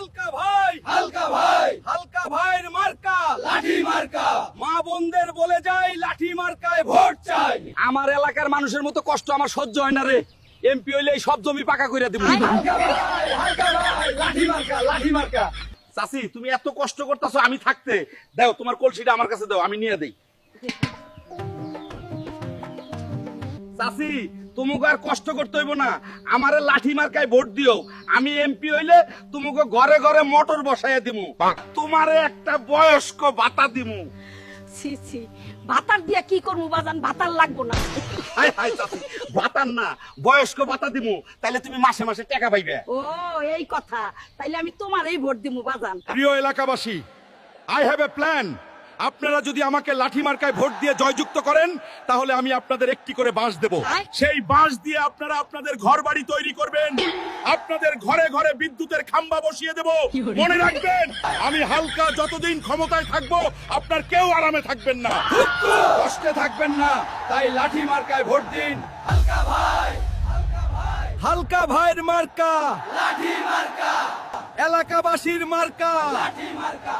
হালকা ভাই, হালকা ভাই, হালকা ভাইয়ের মার্কা লাঠি মার্কা, মা বোনদের বলে যাই লাঠি মার্কায় ভোট চাই। আমার এলাকার মানুষের মতো কষ্ট আমার সহ্য হয় না রে। এমপি হইলে এই সব জমি পাকা করে দিব। হালকা ভাই, হালকা ভাই, লাঠি মার্কা, লাঠি মার্কা। চাচি তুমি এত কষ্ট করতেছো, আমি থাকতে দাও তোমার কলসিটা আমার কাছে দাও, আমি নিয়ে দেই। চাচি তোমাকে আর কষ্ট করতে হইব না, আমারে লাঠি মার্কায় ভোট দিও। আমি এমপি হইলে তোমাকে ঘরে ঘরে মোটর বসাইয়া দিমু, তোমারে একটা বয়স্ক ভাতা দিমু। ছি ছি, ভাতার দিয়া কি করবো বাজান, ভাতার লাগবো না। হাই হাই চাচি, ভাতার না বয়স্ক ভাতা দিমু, তাইলে তুমি মাসে মাসে টাকা পাইবে। ও এই কথা, তাইলে আমি তোমারই ভোট দিমু বাজান। প্রিয় এলাকাবাসী, আই হ্যাভ এ প্ল্যান। আপনারা যদি আমাকে লাঠি মার্কায় ভোট দিয়ে জয়যুক্ত করেন, তাহলে আমি আপনাদের একটি করে বাঁশ দেব। সেই বাঁশ দিয়ে আপনারা আপনাদের ঘর বাড়ি তৈরি করবেন, আপনাদের ঘরে ঘরে বিদ্যুতের খাম্বা বসিয়ে দেব। মনে রাখবেন, আমি হালকা যতদিন ক্ষমতায় থাকবো, আপনার কেউ আরামে থাকবেন না, কষ্টে থাকবেন না, তাই লাঠি মার্কায় ভোট দিন। হালকা ভাই, হালকা ভাইয়ের মার্কা লাঠি মার্কা, এলাকাবাসীর মার্কা। লাঠি মার্কা।